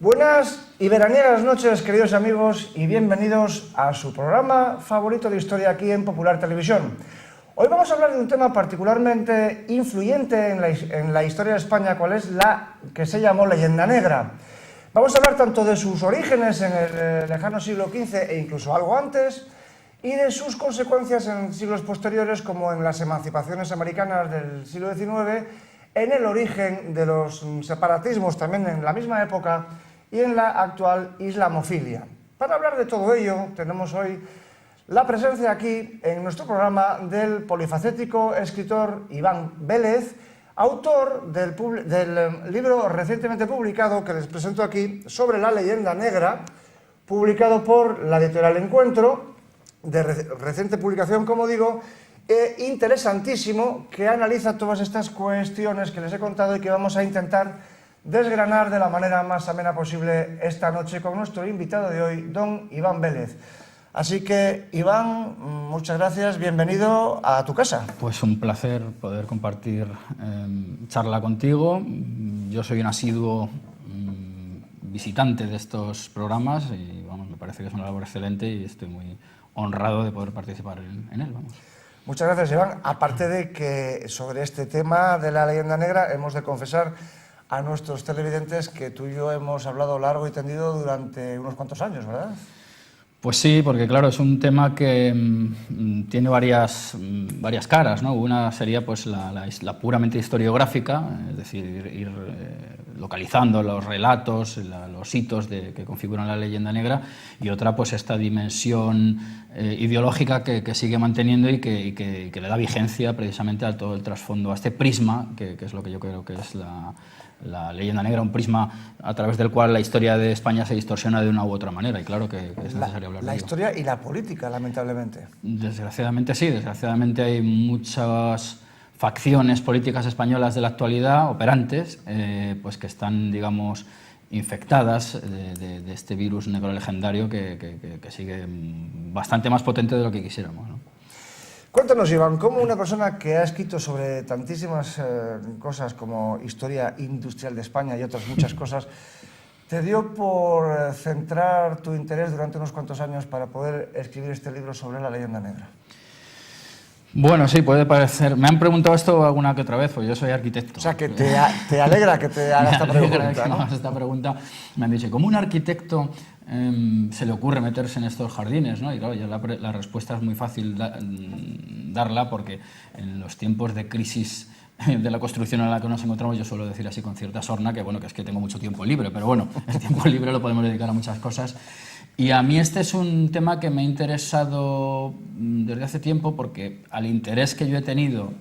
Buenas y veraniegas noches, queridos amigos, y bienvenidos a su programa favorito de historia aquí en Popular Televisión. Hoy vamos a hablar de un tema particularmente influyente en la historia de España, cual es la que se llamó Leyenda Negra. Vamos a hablar tanto de sus orígenes en el lejano siglo XV e incluso algo antes, y de sus consecuencias en siglos posteriores, como en las emancipaciones americanas del siglo XIX, en el origen de los separatismos también en la misma época y en la actual islamofilia. Para hablar de todo ello, tenemos hoy la presencia aquí en nuestro programa del polifacético escritor Iván Vélez, autor del libro recientemente publicado que les presento aquí sobre la leyenda negra, publicado por la editorial Encuentro, de reciente publicación, como digo, interesantísimo, que analiza todas estas cuestiones que les he contado y que vamos a intentar desgranar de la manera más amena posible esta noche con nuestro invitado de hoy, don Iván Vélez. Así que, Iván, muchas gracias, bienvenido a tu casa. Pues un placer poder compartir charla contigo. Yo soy un asiduo visitante de estos programas y vamos, me parece que es una labor excelente y estoy muy honrado de poder participar en él. Vamos. Muchas gracias, Iván. Aparte de que sobre este tema de la leyenda negra hemos de confesar a nuestros televidentes que tú y yo hemos hablado largo y tendido durante unos cuantos años, ¿verdad? Pues sí, porque claro, es un tema que tiene varias caras, ¿no? Una sería pues la puramente historiográfica, es decir, ir localizando los relatos, los hitos que configuran la leyenda negra, y otra pues esta dimensión ideológica que sigue manteniendo y que le da vigencia precisamente a todo el trasfondo, a este prisma, que es lo que yo creo que es la leyenda negra, un prisma a través del cual la historia de España se distorsiona de una u otra manera, y claro que es necesario hablar de ello. La historia y la política, lamentablemente. Desgraciadamente sí, desgraciadamente hay muchas facciones políticas españolas de la actualidad, operantes, pues que están, digamos, infectadas de este virus negro legendario que sigue bastante más potente de lo que quisiéramos, ¿no? Cuéntanos, Iván, ¿cómo una persona que ha escrito sobre tantísimas cosas como historia industrial de España y otras muchas cosas, te dio por centrar tu interés durante unos cuantos años para poder escribir este libro sobre la leyenda negra? Bueno, sí, puede parecer. Me han preguntado esto alguna que otra vez, pues yo soy arquitecto. O sea, que te alegra que te haga esta pregunta, ¿no? Esta pregunta me han dicho, ¿cómo un arquitecto se le ocurre meterse en estos jardines, ¿no? Y claro, ya la respuesta es muy fácil darla, porque en los tiempos de crisis de la construcción en la que nos encontramos, yo suelo decir así con cierta sorna que bueno, que es que tengo mucho tiempo libre, pero bueno, el tiempo libre lo podemos dedicar a muchas cosas. Y a mí este es un tema que me ha interesado desde hace tiempo, porque al interés que yo he tenido,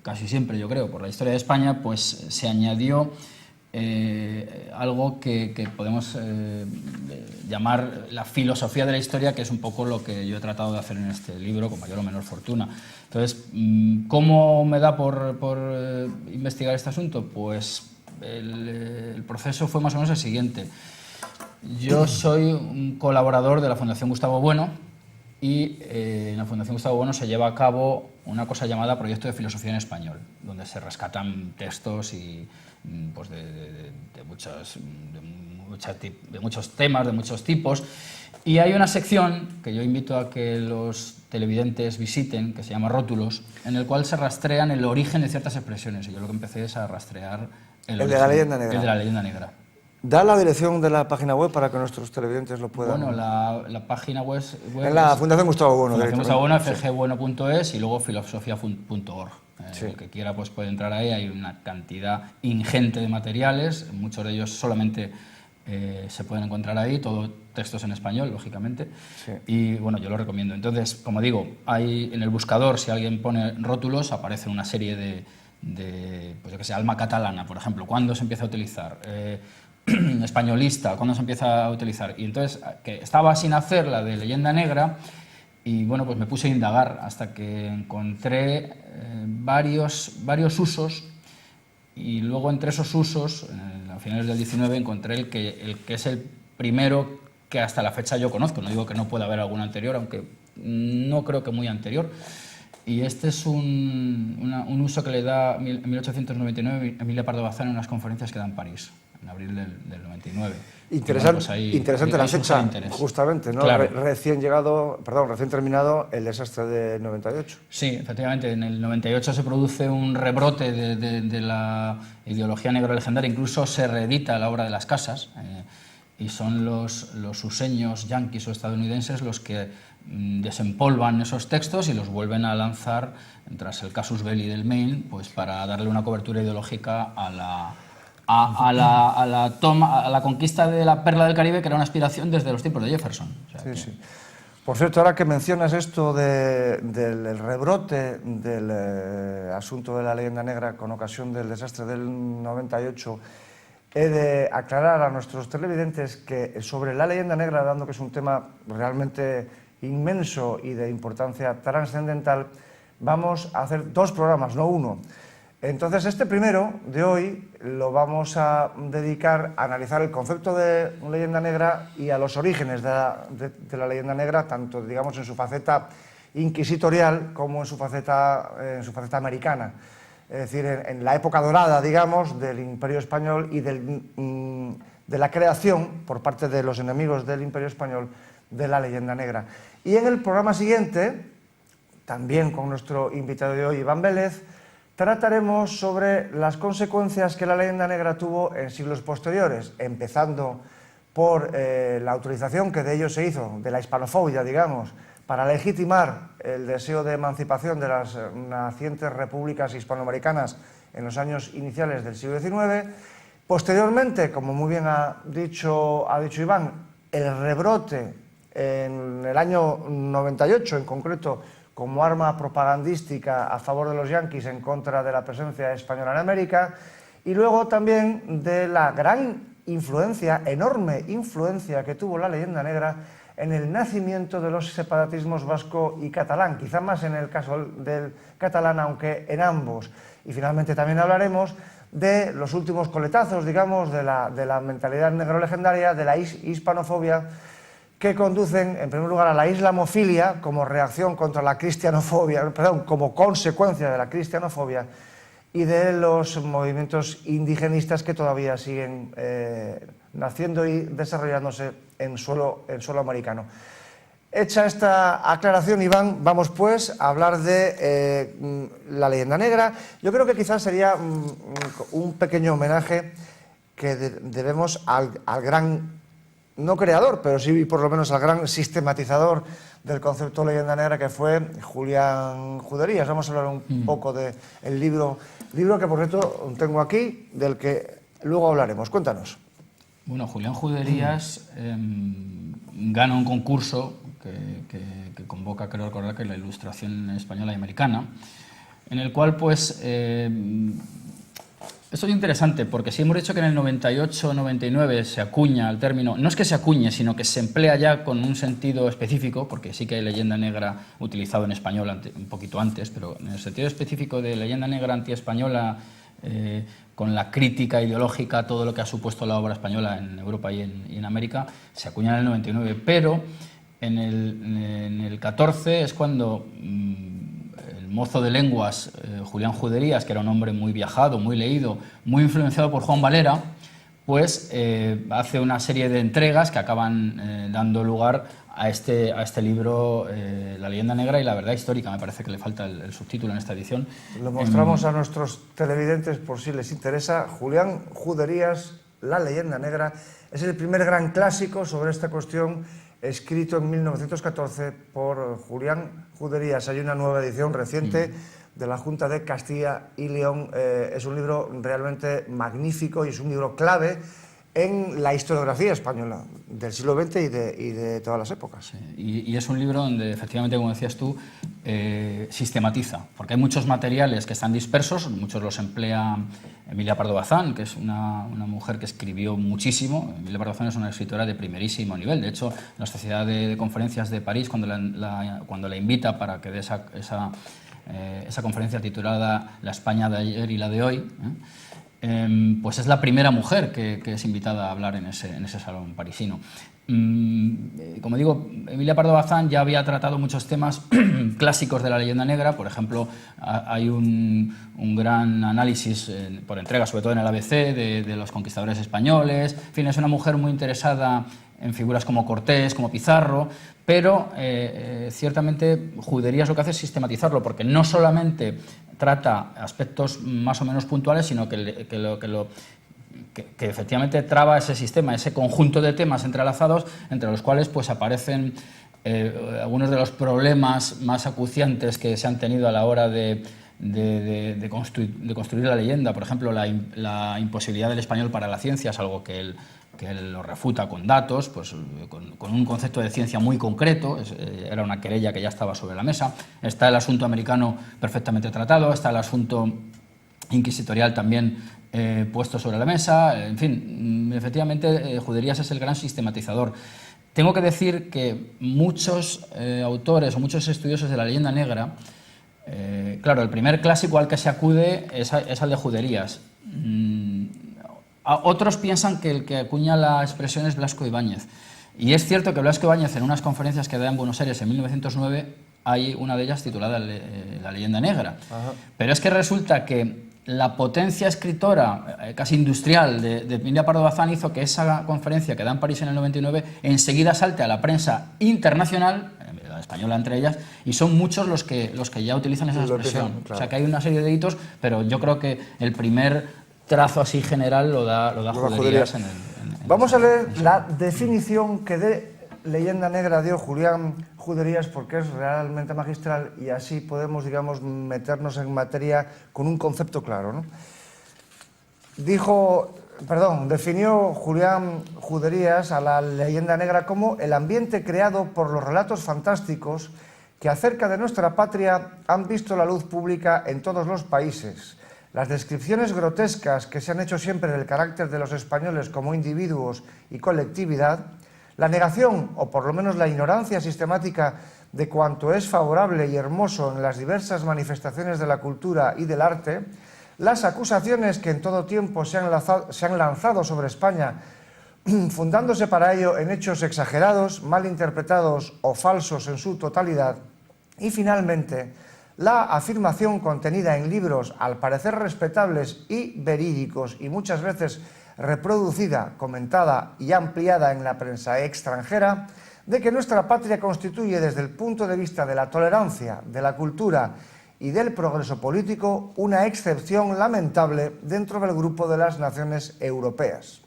casi siempre yo creo, por la historia de España, pues se añadió algo que podemos llamar la filosofía de la historia, que es un poco lo que yo he tratado de hacer en este libro, con mayor o menor fortuna. Entonces, ¿cómo me da por investigar este asunto? Pues el proceso fue más o menos el siguiente. Yo soy un colaborador de la Fundación Gustavo Bueno y en la Fundación Gustavo Bueno se lleva a cabo una cosa llamada Proyecto de Filosofía en Español, donde se rescatan textos y, pues de muchos temas, de muchos tipos. Y hay una sección que yo invito a que los televidentes visiten, que se llama Rótulos, en el cual se rastrean el origen de ciertas expresiones. Y yo lo que empecé es a rastrear el de la leyenda negra. El de la leyenda negra. Da la dirección de la página web para que nuestros televidentes lo puedan... Bueno, la página web en la Fundación Gustavo Bueno. Fundación Gustavo Bueno, fgbueno.es, y luego filosofia.org. Sí. El que quiera pues puede entrar ahí, hay una cantidad ingente de materiales, muchos de ellos solamente se pueden encontrar ahí, todo textos en español, lógicamente, sí. Y bueno, yo lo recomiendo. Entonces, como digo, hay en el buscador, si alguien pone rótulos, aparece una serie de pues yo que sé, alma catalana, por ejemplo, ¿cuándo se empieza a utilizar? Españolista, ¿cuándo se empieza a utilizar? Y entonces, que estaba sin hacer la de leyenda negra, y bueno, pues me puse a indagar hasta que encontré varios usos, y luego entre esos usos, a finales del 19, encontré el que es el primero que hasta la fecha yo conozco. No digo que no pueda haber algún anterior, aunque no creo que muy anterior. Y este es un uso que le da en 1899 Emilia Pardo Bazán en unas conferencias que da en París. en abril del 99. Interesante la fecha, justamente, ¿no? Claro. Recién terminado el desastre del 98. Sí, efectivamente, en el 98 se produce un rebrote de la ideología negro legendaria, incluso se reedita la obra de Las Casas, y son los useños yanquis o estadounidenses los que desempolvan esos textos y los vuelven a lanzar tras el casus belli del Maine, pues para darle una cobertura ideológica a la conquista de la perla del Caribe, que era una aspiración desde los tiempos de Jefferson. O sea, sí. Por cierto, ahora que mencionas esto del rebrote del asunto de la leyenda negra con ocasión del desastre del 98, he de aclarar a nuestros televidentes que sobre la leyenda negra, dado que es un tema realmente inmenso y de importancia trascendental, vamos a hacer 2 programas, no 1. Entonces, este primero de hoy lo vamos a dedicar a analizar el concepto de leyenda negra y a los orígenes de la leyenda negra, tanto, digamos, en su faceta inquisitorial como en su faceta americana. Es decir, en la época dorada, digamos, del Imperio Español y de la creación, por parte de los enemigos del Imperio Español, de la leyenda negra. Y en el programa siguiente, también con nuestro invitado de hoy, Iván Vélez, trataremos sobre las consecuencias que la leyenda negra tuvo en siglos posteriores, empezando por la autorización que de ello se hizo, de la hispanofobia, digamos, para legitimar el deseo de emancipación de las nacientes repúblicas hispanoamericanas en los años iniciales del siglo XIX. Posteriormente, como muy bien ha dicho Iván, el rebrote en el año 98, en concreto, como arma propagandística a favor de los yanquis en contra de la presencia española en América, y luego también de la gran influencia, enorme influencia que tuvo la leyenda negra en el nacimiento de los separatismos vasco y catalán, quizá más en el caso del catalán, aunque en ambos. Y finalmente también hablaremos de los últimos coletazos, digamos, de la mentalidad negro-legendaria, de la hispanofobia, que conducen, en primer lugar, a la islamofilia como reacción contra la cristianofobia, perdón, como consecuencia de la cristianofobia, y de los movimientos indigenistas que todavía siguen naciendo y desarrollándose en suelo americano. Hecha esta aclaración, Iván, vamos pues a hablar de la leyenda negra. Yo creo que quizás sería un pequeño homenaje que debemos al gran, no creador, pero sí por lo menos al gran sistematizador del concepto de leyenda negra, que fue Julián Juderías. Vamos a hablar un poco del libro que por cierto tengo aquí, del que luego hablaremos. Cuéntanos. Bueno, Julián Juderías gana un concurso que convoca, creo recordar, que la Ilustración española y americana, en el cual pues esto es interesante, porque si hemos dicho que en el 98-99 se acuña el término, no es que se acuñe, sino que se emplea ya con un sentido específico, porque sí que hay leyenda negra utilizado en español un poquito antes, pero en el sentido específico de leyenda negra antiespañola, con la crítica ideológica a todo lo que ha supuesto la obra española en Europa y en América, se acuña en el 99, pero en el 14 es cuando mozo de lenguas, Julián Juderías, que era un hombre muy viajado, muy leído, muy influenciado por Juan Valera, pues hace una serie de entregas que acaban dando lugar a este libro, La leyenda negra y la verdad histórica. Me parece que le falta el subtítulo en esta edición. Lo mostramos a nuestros televidentes por si les interesa. Julián Juderías, La leyenda negra, es el primer gran clásico sobre esta cuestión, escrito en 1914 por Julián Juderías. Hay una nueva edición reciente de la Junta de Castilla y León. Es un libro realmente magnífico y es un libro clave en la historiografía española del siglo XX y de todas las épocas. Sí, y es un libro donde, efectivamente, como decías tú, sistematiza, porque hay muchos materiales que están dispersos, muchos los emplea Emilia Pardo Bazán, que es una mujer que escribió muchísimo. Emilia Pardo Bazán es una escritora de primerísimo nivel. De hecho, la Sociedad de Conferencias de París, cuando la invita para que dé esa conferencia titulada La España de ayer y la de hoy, pues es la primera mujer que es invitada a hablar en ese salón parisino. Como digo, Emilia Pardo Bazán ya había tratado muchos temas clásicos de la leyenda negra. Por ejemplo, hay un gran análisis por entrega, sobre todo en el ABC, de los conquistadores españoles. En fin, es una mujer muy interesada en figuras como Cortés, como Pizarro, pero ciertamente Juderías lo que hace es sistematizarlo, porque no solamente trata aspectos más o menos puntuales, sino que efectivamente traba ese sistema, ese conjunto de temas entrelazados, entre los cuales pues aparecen algunos de los problemas más acuciantes que se han tenido a la hora de construir la leyenda. Por ejemplo, la imposibilidad del español para la ciencia es algo que él lo refuta con datos, pues, con un concepto de ciencia muy concreto. Era una querella que ya estaba sobre la mesa. Está el asunto americano perfectamente tratado, está el asunto inquisitorial también puesto sobre la mesa. En fin, efectivamente, Juderías es el gran sistematizador. Tengo que decir que muchos autores o muchos estudiosos de la leyenda negra, claro, el primer clásico al que se acude es al de Juderías. Otros piensan que el que acuña la expresión es Blasco Ibáñez. Y es cierto que Blasco Ibáñez, en unas conferencias que da en Buenos Aires en 1909, hay una de ellas titulada La leyenda negra. Ajá. Pero es que resulta que la potencia escritora, casi industrial, de Emilia Pardo Bazán hizo que esa conferencia que da en París en el 99 enseguida salte a la prensa internacional, la española entre ellas, y son muchos los que ya utilizan esa expresión. Claro. O sea que hay una serie de hitos, pero yo creo que el primer trazo así general lo da Juderías en Vamos a leer la definición que de leyenda negra dio Julián Juderías, porque es realmente magistral y así podemos, digamos, meternos en materia con un concepto claro, ¿no? Definió Julián Juderías a la leyenda negra como el ambiente creado por los relatos fantásticos que acerca de nuestra patria han visto la luz pública en todos los países. Las descripciones grotescas que se han hecho siempre del carácter de los españoles como individuos y colectividad, la negación, o por lo menos la ignorancia sistemática de cuanto es favorable y hermoso en las diversas manifestaciones de la cultura y del arte, las acusaciones que en todo tiempo se han lanzado sobre España, fundándose para ello en hechos exagerados, mal interpretados o falsos en su totalidad, y finalmente la afirmación contenida en libros al parecer respetables y verídicos y muchas veces reproducida, comentada y ampliada en la prensa extranjera, de que nuestra patria constituye desde el punto de vista de la tolerancia, de la cultura y del progreso político una excepción lamentable dentro del grupo de las naciones europeas.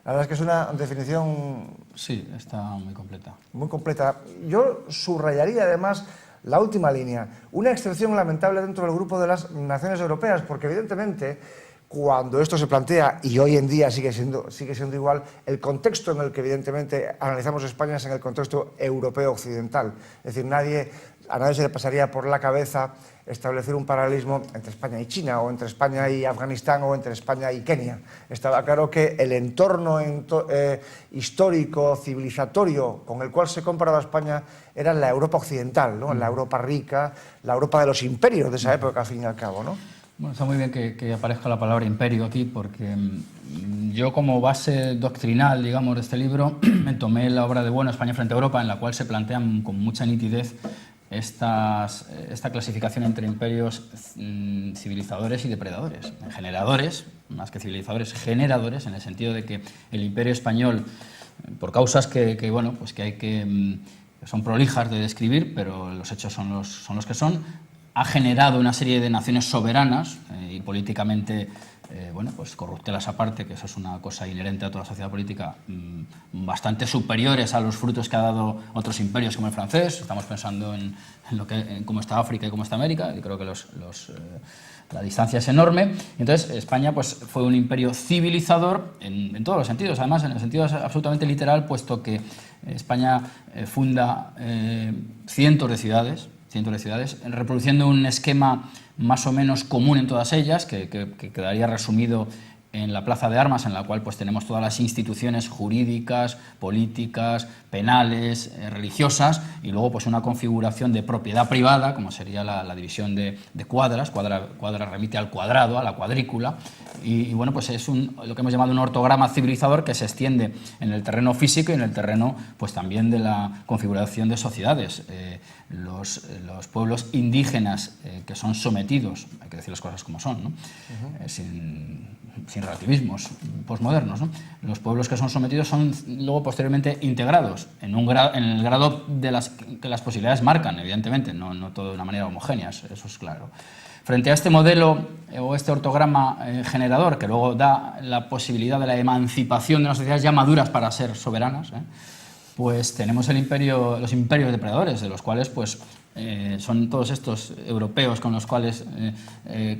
La verdad es que es una definición... Sí, está muy completa. Muy completa. Yo subrayaría además la última línea, una excepción lamentable dentro del grupo de las naciones europeas, porque evidentemente cuando esto se plantea, y hoy en día sigue siendo igual, el contexto en el que evidentemente analizamos España es en el contexto europeo occidental. Es decir, a nadie se le pasaría por la cabeza establecer un paralelismo entre España y China, o entre España y Afganistán, o entre España y Kenia. Estaba claro que el entorno histórico, civilizatorio, con el cual se comparaba España, era la Europa occidental, ¿no? La Europa rica, la Europa de los imperios de esa época, al fin y al cabo, ¿no? Bueno, está muy bien que aparezca la palabra imperio aquí, porque yo, como base doctrinal, digamos, de este libro, me tomé la obra de Bueno, España frente a Europa, en la cual se plantean con mucha nitidez esta clasificación entre imperios civilizadores y depredadores. Generadores, más que civilizadores, generadores, en el sentido de que el imperio español, por causas que son prolijas de describir, pero los hechos son los que son, ha generado una serie de naciones soberanas y políticamente, pues corruptelas aparte, que eso es una cosa inherente a toda sociedad política, bastante superiores a los frutos que ha dado otros imperios como el francés. Estamos pensando en cómo está África y cómo está América, y creo que la distancia es enorme. Entonces, España pues, fue un imperio civilizador en todos los sentidos, además en el sentido absolutamente literal, puesto que España funda cientos de ciudades, reproduciendo un esquema más o menos común en todas ellas, que quedaría resumido en la Plaza de Armas, en la cual pues tenemos todas las instituciones jurídicas, políticas, penales, religiosas, y luego pues una configuración de propiedad privada, como sería la división de cuadras. Cuadra remite al cuadrado, a la cuadrícula, y bueno, pues es lo que hemos llamado un ortograma civilizador que se extiende en el terreno físico y en el terreno pues también de la configuración de sociedades. Los pueblos indígenas que son sometidos, hay que decir las cosas como son, ¿no? Sin relativismos posmodernos, ¿no? Los pueblos que son sometidos son luego posteriormente integrados en el grado de que las posibilidades marcan, evidentemente, no todo de una manera homogénea, eso es claro. Frente a este modelo o este ortograma generador, que luego da la posibilidad de la emancipación de unas sociedades ya maduras para ser soberanas, pues tenemos los imperios depredadores, de los cuales pues, son todos estos europeos con los cuales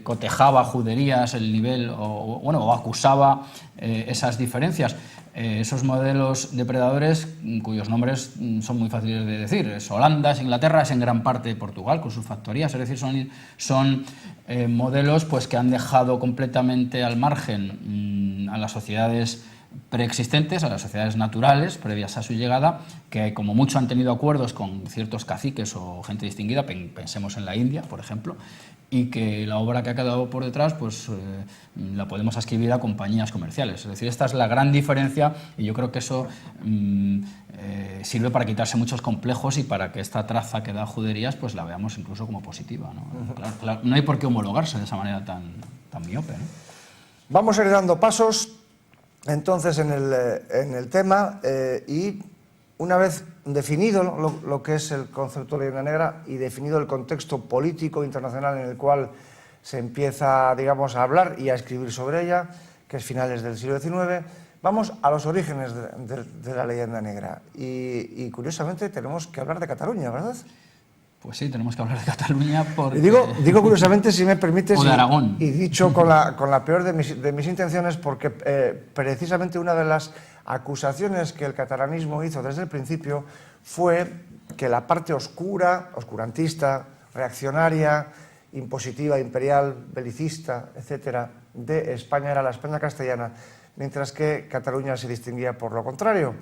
cotejaba Juderías el nivel o acusaba esas diferencias. Esos modelos depredadores cuyos nombres son muy fáciles de decir, es Holanda, es Inglaterra, es en gran parte Portugal con sus factorías, es decir, son modelos pues, que han dejado completamente al margen a las sociedades preexistentes, a las sociedades naturales previas a su llegada, que como mucho han tenido acuerdos con ciertos caciques o gente distinguida, pensemos en la India, por ejemplo, y que la obra que ha quedado por detrás pues, la podemos ascribir a compañías comerciales. Es decir, esta es la gran diferencia y yo creo que eso sirve para quitarse muchos complejos y para que esta traza que da Juderías pues, la veamos incluso como positiva, ¿no? Claro, no hay por qué homologarse de esa manera tan miope, ¿no? Vamos a ir dando pasos entonces en el tema y una vez definido lo que es el concepto de leyenda negra y definido el contexto político internacional en el cual se empieza, digamos, a hablar y a escribir sobre ella, que es finales del siglo XIX, vamos a los orígenes de la leyenda negra. Y curiosamente tenemos que hablar de Cataluña, ¿verdad? Pues sí, tenemos que hablar de Cataluña porque... Digo curiosamente, si me permites, o de Aragón. Y dicho con la peor de mis intenciones, porque precisamente una de las acusaciones que el catalanismo hizo desde el principio fue que la parte oscura, oscurantista, reaccionaria, impositiva, imperial, belicista, etcétera, de España era la España castellana, mientras que Cataluña se distinguía por lo contrario.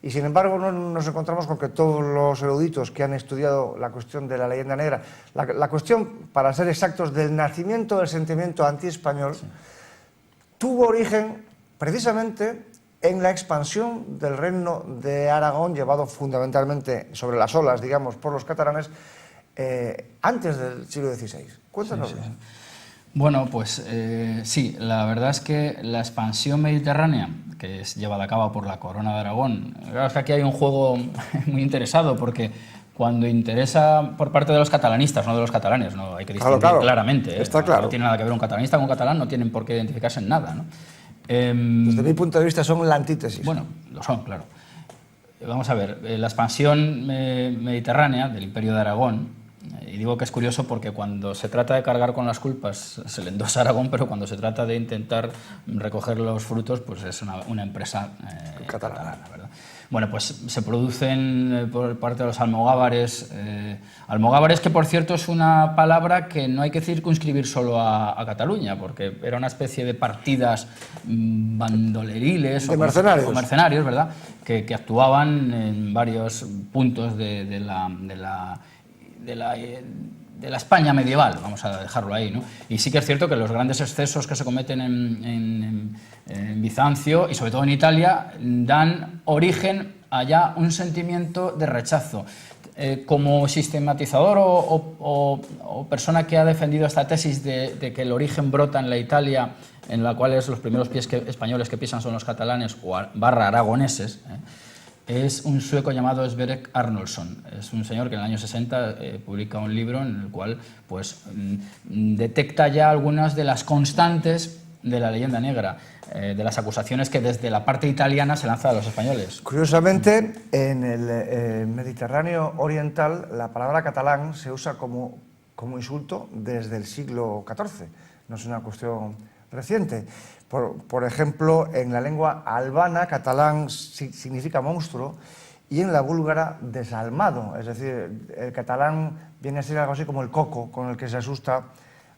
Y sin embargo nos encontramos con que todos los eruditos que han estudiado la cuestión de la leyenda negra, la cuestión, para ser exactos, del nacimiento del sentimiento antiespañol, sí, tuvo origen precisamente en la expansión del reino de Aragón, llevado fundamentalmente sobre las olas, digamos, por los catalanes, antes del siglo XVI. Cuéntanos. Sí, sí. Bueno, pues sí, la verdad es que la expansión mediterránea, que es llevada a cabo por la Corona de Aragón, claro, es que aquí hay un juego muy interesado, porque cuando interesa por parte de los catalanistas, no de los catalanes, no hay que distinguir claramente. Está claro. No tiene nada que ver un catalanista con un catalán, no tienen por qué identificarse en nada, ¿no? Desde mi punto de vista son la antítesis. Bueno, lo son, claro. Vamos a ver, la expansión mediterránea del Imperio de Aragón, y digo que es curioso porque cuando se trata de cargar con las culpas se le endosa a Aragón, pero cuando se trata de intentar recoger los frutos, pues es una empresa catalana, ¿verdad? Bueno, pues se producen por parte de los almogávares, almogávares que por cierto es una palabra que no hay que circunscribir solo a Cataluña, porque era una especie de partidas bandoleriles o mercenarios, ¿verdad? Que actuaban en varios puntos de la España medieval, vamos a dejarlo ahí, ¿no? Y sí que es cierto que los grandes excesos que se cometen en Bizancio y sobre todo en Italia dan origen a ya un sentimiento de rechazo. Como sistematizador o persona que ha defendido esta tesis de que el origen brota en la Italia, en la cual los primeros pies españoles que pisan son los catalanes o barra aragoneses, es un sueco llamado Sverker Arnoldsson. Es un señor que en el año 60 publica un libro en el cual pues, detecta ya algunas de las constantes de la leyenda negra, de las acusaciones que desde la parte italiana se lanza a los españoles. Curiosamente, en el Mediterráneo oriental la palabra catalán se usa como insulto desde el siglo XIV. No es una cuestión reciente. Por ejemplo, en la lengua albana, catalán significa monstruo, y en la búlgara, desalmado. Es decir, el catalán viene a ser algo así como el coco, con el que se asusta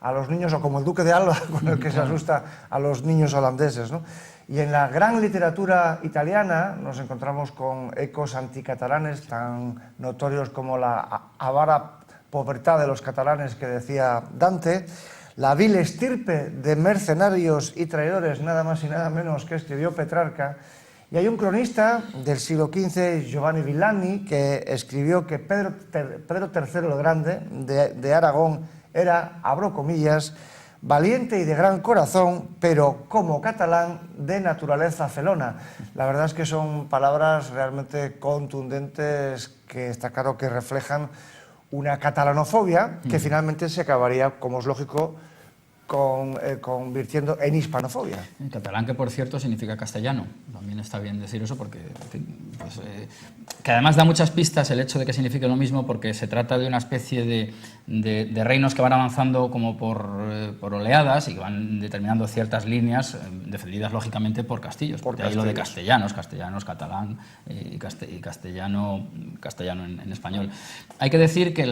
a los niños, o como el Duque de Alba, con el que se asusta a los niños holandeses, ¿no? Y en la gran literatura italiana nos encontramos con ecos anticatalanes tan notorios como la avara pobreza de los catalanes que decía Dante, la vil estirpe de mercenarios y traidores, nada más y nada menos, que escribió Petrarca. Y hay un cronista del siglo XV, Giovanni Villani, que escribió que Pedro III el Grande de Aragón era, abro comillas, valiente y de gran corazón, pero como catalán de naturaleza felona. La verdad es que son palabras realmente contundentes que está claro que reflejan una catalanofobia que finalmente se acabaría, como es lógico, convirtiendo en hispanofobia. En catalán, que por cierto significa castellano. También está bien decir eso porque, en fin, pues, que además da muchas pistas el hecho de que signifique lo mismo, porque se trata de una especie de reinos que van avanzando como por oleadas y que van determinando ciertas líneas defendidas lógicamente por castillos. Porque hay lo de castellanos, catalán y castellano en español. Hay que decir que,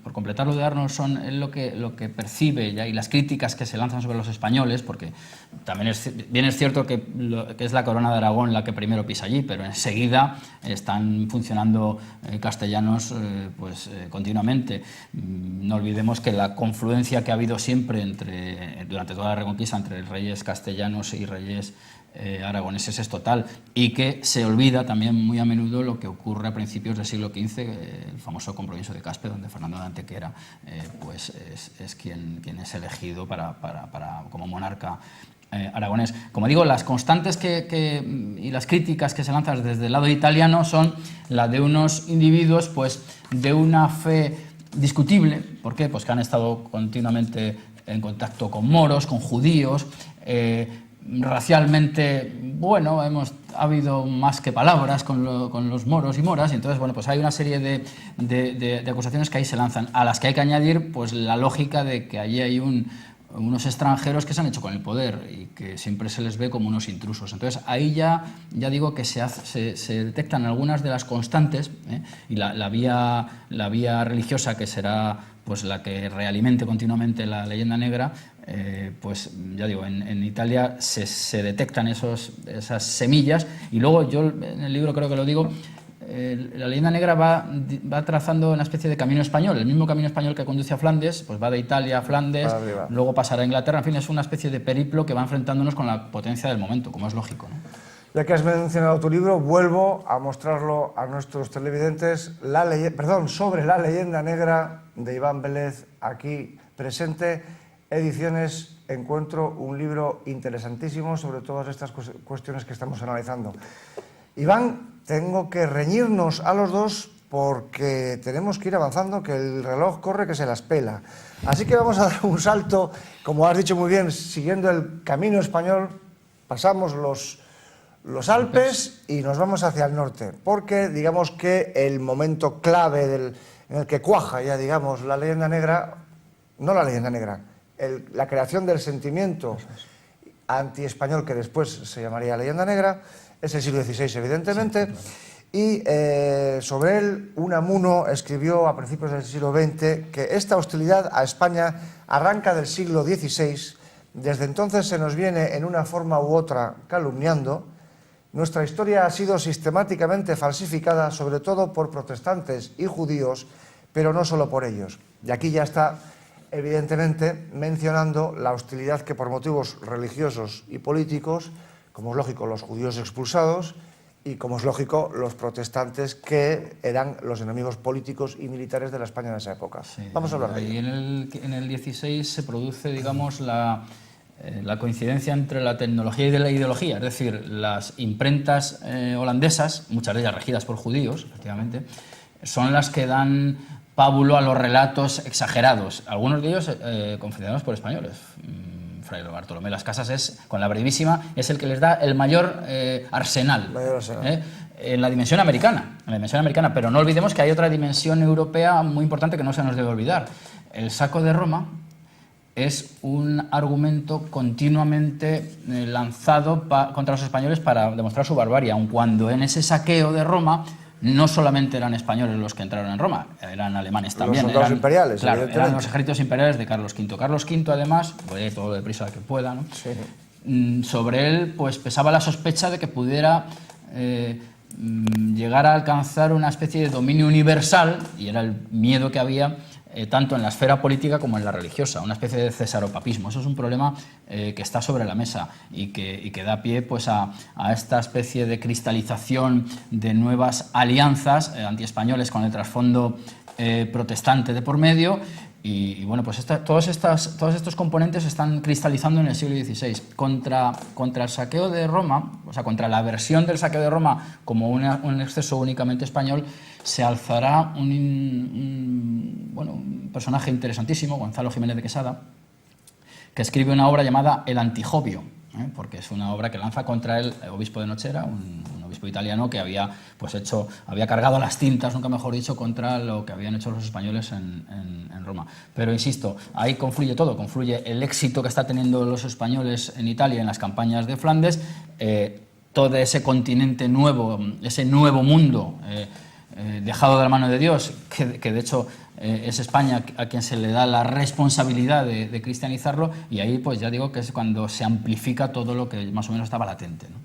por completar lo de Arnolfsson, lo que percibe ya y las críticas que se lanzan sobre los españoles, porque también bien es cierto que es la corona de Aragón la que primero pisa allí, pero enseguida están funcionando castellanos continuamente. No olvidemos que la confluencia que ha habido siempre durante toda la Reconquista entre reyes castellanos y reyes aragoneses es total, y que se olvida también muy a menudo lo que ocurre a principios del siglo XV, el famoso compromiso de Caspe, donde Fernando de Antequera es quien es elegido como monarca aragonés. Como digo, las constantes y las críticas que se lanzan desde el lado italiano son la de unos individuos de una fe discutible. ¿Por qué? Pues que han estado continuamente en contacto con moros, con judíos, racialmente, bueno, ha habido más que palabras con los moros y moras, y entonces, bueno, pues hay una serie de acusaciones que ahí se lanzan, a las que hay que añadir pues la lógica de que allí hay unos extranjeros que se han hecho con el poder y que siempre se les ve como unos intrusos. Entonces ahí ya digo que se detectan algunas de las constantes, y la vía religiosa, que será pues la que realimente continuamente la leyenda negra, pues ya digo, en Italia se detectan esas semillas, y luego yo en el libro creo que lo digo, la leyenda negra va trazando una especie de camino español, el mismo camino español que conduce a Flandes, pues va de Italia a Flandes, luego pasará a Inglaterra, en fin, es una especie de periplo que va enfrentándonos con la potencia del momento, como es lógico, ¿no? Ya que has mencionado tu libro, vuelvo a mostrarlo a nuestros televidentes, sobre la leyenda negra de Iván Vélez, aquí presente, Ediciones Encuentro, un libro interesantísimo sobre todas estas cuestiones que estamos analizando. Iván, tengo que reñirnos a los dos porque tenemos que ir avanzando, que el reloj corre que se las pela. Así que vamos a dar un salto, como has dicho muy bien, siguiendo el camino español, pasamos los Alpes y nos vamos hacia el norte, porque digamos que el momento clave en el que cuaja ya, digamos, la leyenda negra, no la leyenda negra, la creación del sentimiento anti-español, que después se llamaría leyenda negra, es el siglo XVI, evidentemente, sí, claro. Y sobre él Unamuno escribió a principios del siglo XX que esta hostilidad a España arranca del siglo XVI, desde entonces se nos viene en una forma u otra calumniando, nuestra historia ha sido sistemáticamente falsificada, sobre todo por protestantes y judíos, pero no solo por ellos. Y aquí ya está, evidentemente, mencionando la hostilidad que por motivos religiosos y políticos, como es lógico, los judíos expulsados, y como es lógico, los protestantes, que eran los enemigos políticos y militares de la España de esa época. Sí, vamos a hablar de ello. Y en el 16 se produce, digamos, la coincidencia entre la tecnología y de la ideología, es decir, las imprentas holandesas, muchas de ellas regidas por judíos, efectivamente, son las que dan pábulo a los relatos exagerados, algunos de ellos confeccionados por españoles. Fray Bartolomé Las Casas con la brevísima, es el que les da el mayor arsenal. En la dimensión americana, pero no olvidemos que hay otra dimensión europea muy importante que no se nos debe olvidar. El saco de Roma es un argumento continuamente lanzado contra los españoles para demostrar su barbarie, aun cuando en ese saqueo de Roma no solamente eran españoles los que entraron en Roma, eran alemanes también. Los soldados imperiales, claro, eran los ejércitos imperiales de Carlos V. Carlos V, además, voy a ir todo deprisa que pueda, ¿no? Sí. Sobre él pues pesaba la sospecha de que pudiera llegar a alcanzar una especie de dominio universal, y era el miedo que había tanto en la esfera política como en la religiosa, una especie de cesaropapismo. Eso es un problema que está sobre la mesa y que da pie pues, a esta especie de cristalización de nuevas alianzas antiespañoles con el trasfondo protestante de por medio. Y bueno, pues todos estos componentes se están cristalizando en el siglo XVI. Contra el saqueo de Roma, o sea, contra la versión del saqueo de Roma como un exceso únicamente español, se alzará un personaje interesantísimo, Gonzalo Jiménez de Quesada, que escribe una obra llamada El Antijobio, porque es una obra que lanza contra el obispo de Nochera, un obispo italiano que había cargado las tintas, nunca mejor dicho, contra lo que habían hecho los españoles en Roma. Pero insisto, ahí confluye todo, confluye el éxito que está teniendo los españoles en Italia en las campañas de Flandes, todo ese continente nuevo, ese nuevo mundo dejado de la mano de Dios, que de hecho es España a quien se le da la responsabilidad de cristianizarlo, y ahí pues ya digo que es cuando se amplifica todo lo que más o menos estaba latente, ¿no?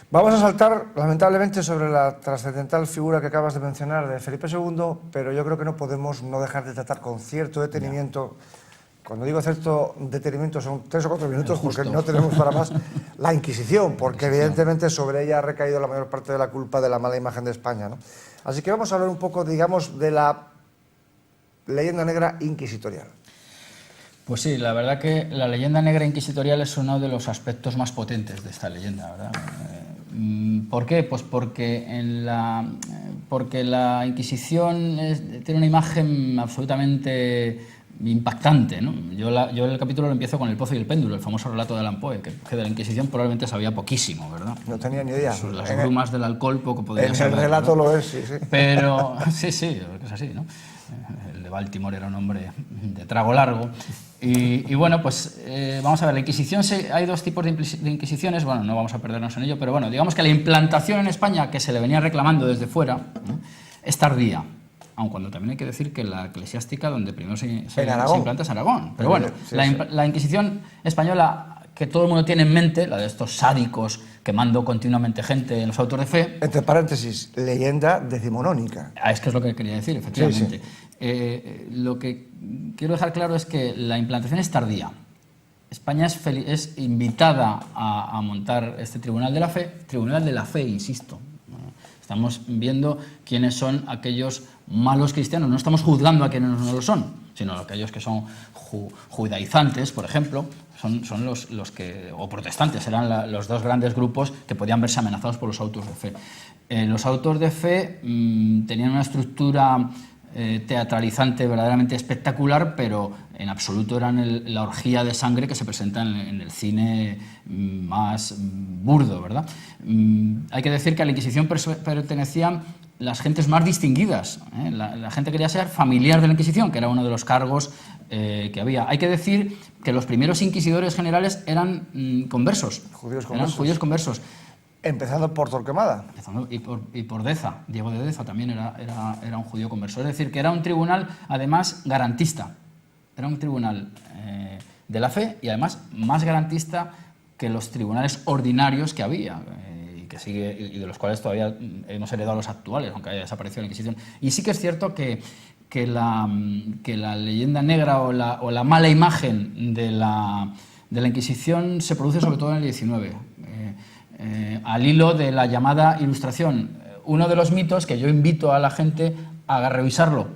Vamos a saltar, lamentablemente, sobre la trascendental figura que acabas de mencionar de Felipe II, pero yo creo que no podemos no dejar de tratar con cierto detenimiento. Cuando digo cierto detenimiento son 3 o 4 minutos, porque no tenemos para más, la Inquisición, porque evidentemente sobre ella ha recaído la mayor parte de la culpa de la mala imagen de España, ¿no? Así que vamos a hablar un poco, digamos, de la leyenda negra inquisitorial. Pues sí, la verdad que la leyenda negra inquisitorial es uno de los aspectos más potentes de esta leyenda, ¿verdad? ¿Por qué? Pues porque la Inquisición tiene una imagen absolutamente impactante, ¿no? Yo el capítulo lo empiezo con El pozo y el péndulo, el famoso relato de Allan Poe, que de la Inquisición probablemente sabía poquísimo, ¿verdad? No tenía ni idea. Las brumas del alcohol poco podría saber. En el relato, ¿no? Lo es, sí. Pero sí, es así, ¿no? El de Baltimore era un hombre de trago largo. Y bueno, pues vamos a ver, la Inquisición, hay 2 tipos de Inquisiciones, bueno, no vamos a perdernos en ello, pero bueno, digamos que la implantación en España, que se le venía reclamando desde fuera, ¿no?, es tardía, aun cuando también hay que decir que la eclesiástica donde primero se implanta es Aragón. Pero bueno, sí. La Inquisición española que todo el mundo tiene en mente, la de estos sádicos quemando continuamente gente en los autos de fe... Entre paréntesis, leyenda decimonónica. Es que es lo que quería decir, efectivamente. Sí. Lo que quiero dejar claro es que la implantación es tardía. España es invitada a montar este Tribunal de la Fe, insisto. Estamos viendo quiénes son aquellos malos cristianos. No estamos juzgando a quienes no lo son, sino a aquellos que son judaizantes, por ejemplo, son los que, o protestantes, eran los 2 grandes grupos que podían verse amenazados por los autos de fe. Los autos de fe tenían una estructura teatralizante verdaderamente espectacular, pero en absoluto eran la orgía de sangre que se presenta en el cine más burdo, ¿verdad? Hay que decir que a la Inquisición pertenecían las gentes más distinguidas, ¿eh? La gente quería ser familiar de la Inquisición, que era uno de los cargos que había. Hay que decir que los primeros inquisidores generales eran conversos. Judíos conversos. Empezando por Torquemada. Y por Deza. Diego de Deza también era un judío converso. Es decir, que era un tribunal, además, garantista. Era un tribunal de la fe y, además, más garantista que los tribunales ordinarios que había y de los cuales todavía hemos heredado los actuales, aunque haya desaparecido la Inquisición. Y sí que es cierto que la leyenda negra o la mala imagen de la Inquisición se produce sobre todo en el XIX. Al hilo de la llamada Ilustración. Uno de los mitos que yo invito a la gente a revisarlo,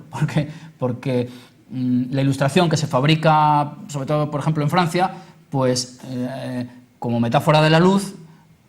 porque la Ilustración que se fabrica, sobre todo, por ejemplo, en Francia, pues como metáfora de la luz,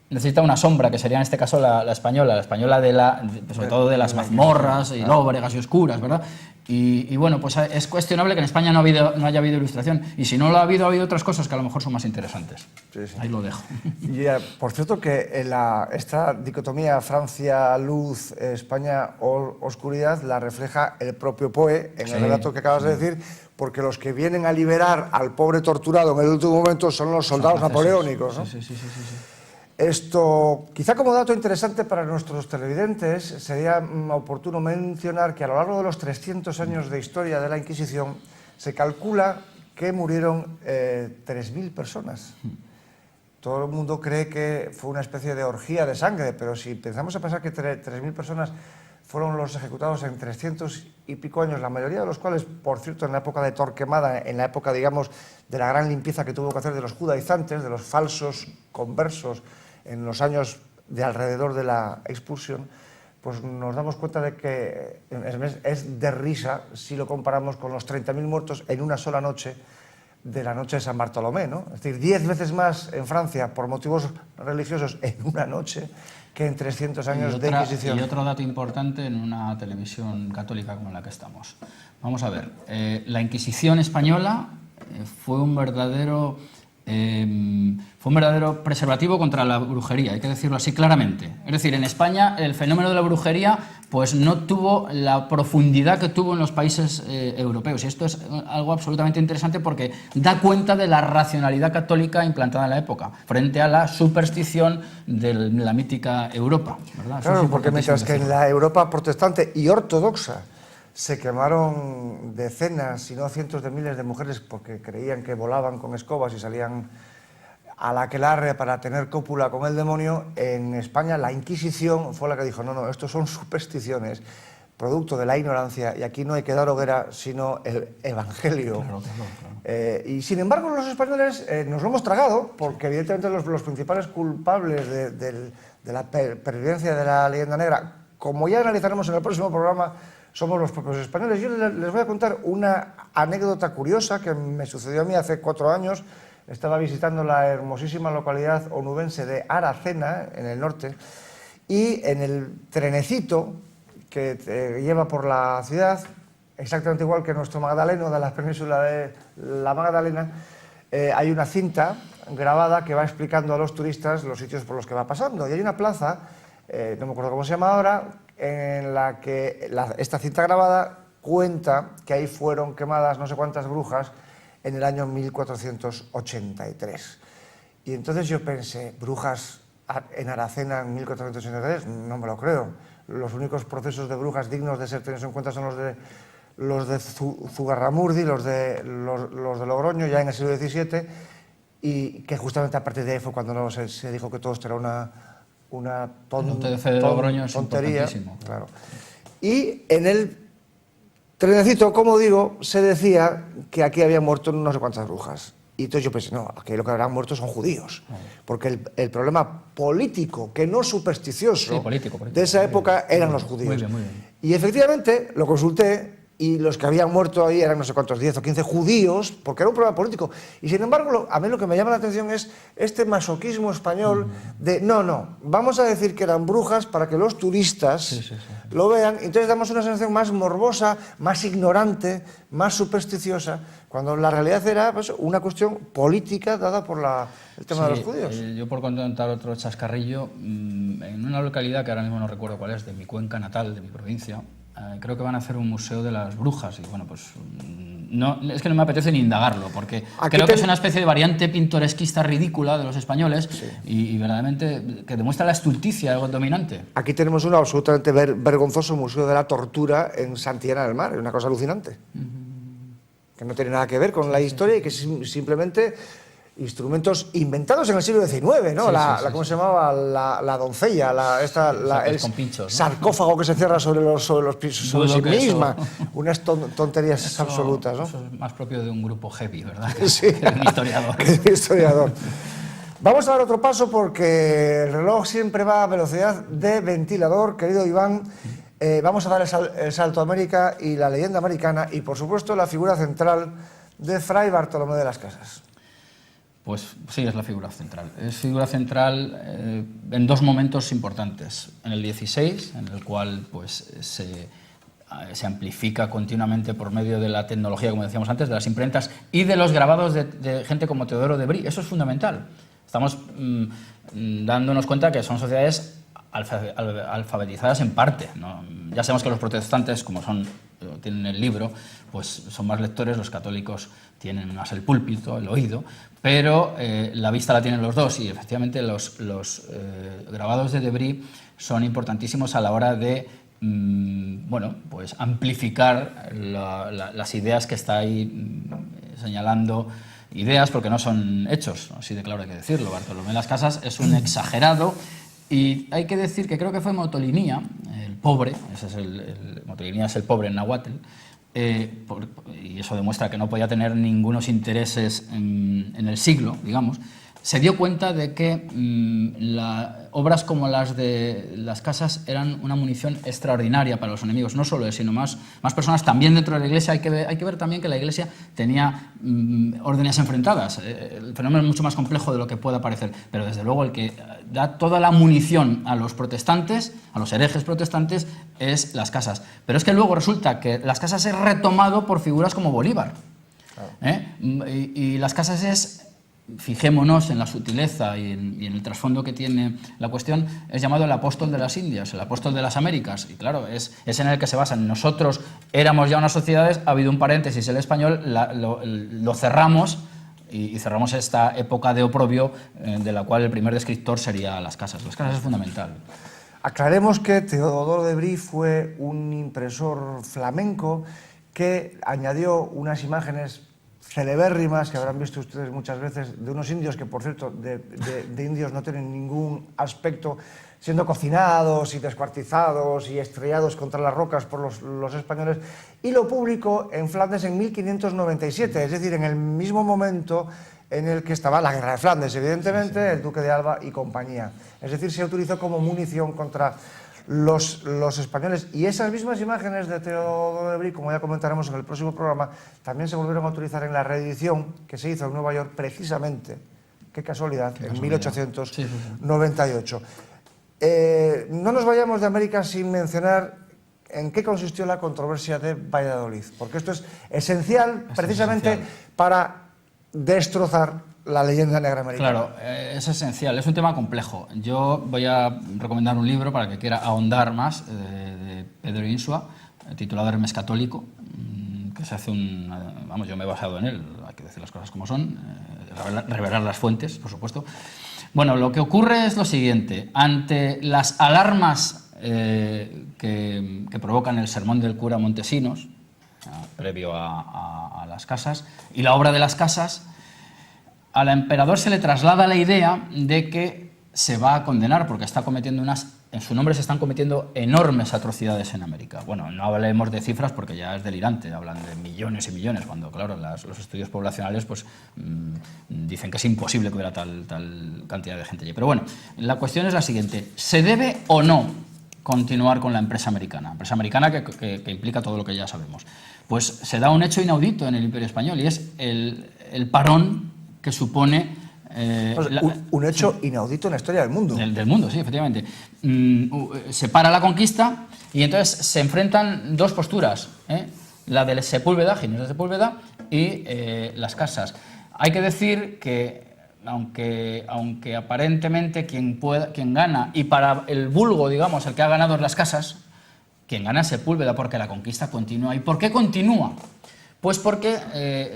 necesita una sombra, que sería en este caso la española sobre todo de las mazmorras y lóbregas y oscuras, ¿verdad? Y bueno, pues es cuestionable que en España no haya habido Ilustración, y si no lo ha habido otras cosas que a lo mejor son más interesantes. Sí. Ahí lo dejo. Y por cierto que esta dicotomía Francia-luz, España-oscuridad la refleja el propio Poe en el relato que acabas de decir, porque los que vienen a liberar al pobre torturado en el último momento son los soldados napoleónicos, ¿no? Sí. Esto, quizá como dato interesante para nuestros televidentes, sería oportuno mencionar que a lo largo de los 300 años de historia de la Inquisición se calcula que murieron 3.000 personas. Todo el mundo cree que fue una especie de orgía de sangre, pero si pensamos a pensar que 3.000 personas fueron los ejecutados en 300 y pico años, la mayoría de los cuales, por cierto, en la época de Torquemada, en la época, digamos, de la gran limpieza que tuvo que hacer de los judaizantes, de los falsos conversos, en los años de alrededor de la expulsión, pues nos damos cuenta de que es de risa si lo comparamos con los 30.000 muertos en una sola noche, de la noche de San Bartolomé, ¿no? Es decir, 10 veces más en Francia por motivos religiosos en una noche que en 300 años de Inquisición. Y otro dato importante en una televisión católica como la que estamos. Vamos a ver, la Inquisición española fue un verdadero preservativo contra la brujería, hay que decirlo así claramente. Es decir, en España el fenómeno de la brujería pues no tuvo la profundidad que tuvo en los países europeos. Y esto es algo absolutamente interesante porque da cuenta de la racionalidad católica implantada en la época, frente a la superstición de la mítica Europa, ¿verdad? Claro, porque mientras que en la Europa protestante y ortodoxa se quemaron decenas, si no cientos de miles de mujeres porque creían que volaban con escobas y salían a la aquelarre para tener cópula con el demonio, en España la Inquisición fue la que dijo, no, estos son supersticiones, producto de la ignorancia, y aquí no hay que dar hoguera, sino el Evangelio. Claro. Y sin embargo los españoles nos lo hemos tragado, porque evidentemente los principales culpables de la pervivencia de la leyenda negra, como ya analizaremos en el próximo programa, somos los propios españoles. Yo les voy a contar una anécdota curiosa que me sucedió a mí hace 4 años. Estaba visitando la hermosísima localidad onubense de Aracena, en el norte, y en el trenecito que te lleva por la ciudad, exactamente igual que nuestro Magdaleno de la península de la Magdalena, hay una cinta grabada que va explicando a los turistas los sitios por los que va pasando. Y hay una plaza, no me acuerdo cómo se llama ahora, en la que esta cinta grabada cuenta que ahí fueron quemadas no sé cuántas brujas en el año 1483. Y entonces yo pensé, brujas en Aracena en 1483, no me lo creo. Los únicos procesos de brujas dignos de ser tenidos en cuenta son los de Zugarramurdi, los de Logroño, ya en el siglo XVII, y que justamente a partir de ahí fue cuando se dijo que todo esto era una tontería. Claro. Y en el trenecito, como digo, se decía que aquí habían muerto no sé cuántas brujas. Y entonces yo pensé, no, aquí lo que habrán muerto son judíos. Porque el problema político, que no supersticioso, político, de esa época eran los judíos. Muy bien. Y efectivamente lo consulté y los que habían muerto ahí eran no sé cuántos, 10 o 15 judíos, porque era un problema político. Y sin embargo, a mí lo que me llama la atención es este masoquismo español de, no, vamos a decir que eran brujas para que los turistas lo vean, y entonces damos una sensación más morbosa, más ignorante, más supersticiosa, cuando la realidad era pues, una cuestión política dada por el tema de los judíos. Yo por contar otro chascarrillo, en una localidad que ahora mismo no recuerdo cuál es, de mi cuenca natal, de mi provincia, creo que van a hacer un museo de las brujas y bueno, pues no, es que no me apetece ni indagarlo porque creo que es una especie de variante pintoresquista ridícula de los españoles y verdaderamente que demuestra la estulticia dominante. Aquí tenemos un absolutamente vergonzoso museo de la tortura en Santillana del Mar, es una cosa alucinante, que no tiene nada que ver con la historia y que simplemente instrumentos inventados en el siglo XIX, ¿no? ¿Cómo se llamaba? La doncella, el sarcófago que se cierra sobre sí misma. Unas tonterías absolutas, ¿no? Eso es más propio de un grupo heavy, ¿verdad? Sí. Que de un historiador. Que de un historiador. Vamos a dar otro paso porque el reloj siempre va a velocidad de ventilador, querido Iván. Vamos a dar el salto a América y la leyenda americana y, por supuesto, la figura central de Fray Bartolomé de las Casas. Pues sí, es la figura central. Es figura central en 2 momentos importantes. En el 16, en el cual pues, se amplifica continuamente por medio de la tecnología, como decíamos antes, de las imprentas y de los grabados de gente como Teodoro de Brie. Eso es fundamental. Estamos dándonos cuenta que son sociedades alfabetizadas en parte, ¿no? Ya sabemos que los protestantes, como son tienen el libro, pues son más lectores, los católicos tienen más el púlpito, el oído, pero la vista la tienen los dos, y efectivamente los grabados de Debris son importantísimos a la hora de bueno, pues amplificar las ideas que está ahí señalando. Ideas, porque no son hechos, así de claro hay que decirlo. Bartolomé Las Casas es un exagerado, y hay que decir que creo que fue Motolinía, el pobre, Motolinía es el pobre en náhuatl, y eso demuestra que no podía tener ningunos intereses en el siglo, digamos. Se dio cuenta de que obras como las de Las Casas eran una munición extraordinaria para los enemigos, no solo él, sino más personas también dentro de la Iglesia. Hay que ver también que la Iglesia tenía órdenes enfrentadas. El fenómeno es mucho más complejo de lo que pueda parecer, pero desde luego el que da toda la munición a los protestantes, a los herejes protestantes, es Las Casas. Pero es que luego resulta que Las Casas es retomado por figuras como Bolívar. Y Las Casas es... Fijémonos en la sutileza y en el trasfondo que tiene la cuestión, es llamado el apóstol de las Indias, el apóstol de las Américas, y claro, es en el que se basan. Nosotros éramos ya unas sociedades, ha habido un paréntesis, el español lo cerramos, y cerramos esta época de oprobio, de la cual el primer descriptor sería Las Casas. Las Casas es fundamental. Aclaremos que Teodoro de Bry fue un impresor flamenco que añadió unas imágenes celebérrimas que habrán visto ustedes muchas veces, de unos indios que, por cierto, de indios no tienen ningún aspecto, siendo cocinados y descuartizados y estrellados contra las rocas por los españoles, y lo publicó en Flandes en 1597, es decir, en el mismo momento en el que estaba la guerra de Flandes, evidentemente, sí. El duque de Alba y compañía. Es decir, se utilizó como munición contra los españoles, y esas mismas imágenes de Teodoro de Bry, como ya comentaremos en el próximo programa, también se volvieron a utilizar en la reedición que se hizo en Nueva York precisamente, qué casualidad, en 1898. No nos vayamos de América sin mencionar en qué consistió la controversia de Valladolid, porque esto es esencial precisamente para destrozar la leyenda negra americana. Claro, es esencial, es un tema complejo. Yo voy a recomendar un libro para el que quiera ahondar más, de Pedro Insua, titulado Hermes Católico, que se hace vamos, yo me he basado en él, hay que decir las cosas como son, revelar las fuentes, por supuesto. Bueno, lo que ocurre es lo siguiente: ante las alarmas que provocan el sermón del cura Montesinos, previo a Las Casas, y la obra de Las Casas, al emperador se le traslada la idea de que se va a condenar porque está cometiendo en su nombre se están cometiendo enormes atrocidades en América. Bueno, no hablemos de cifras porque ya es delirante, hablan de millones y millones, cuando claro, los estudios poblacionales pues dicen que es imposible que hubiera tal cantidad de gente allí. Pero bueno, la cuestión es la siguiente: ¿se debe o no continuar con la empresa americana? Empresa americana que implica todo lo que ya sabemos. Pues se da un hecho inaudito en el Imperio Español, y es el parón que supone... un hecho inaudito en la historia del mundo. Del mundo, sí, efectivamente. Se para la conquista y entonces se enfrentan dos posturas, la de Sepúlveda, Ginés de Sepúlveda, y Las Casas. Hay que decir que, aunque aparentemente quien gana, y para el vulgo, digamos, el que ha ganado es Las Casas, quien gana es Sepúlveda, porque la conquista continúa. ¿Y por qué continúa? Pues porque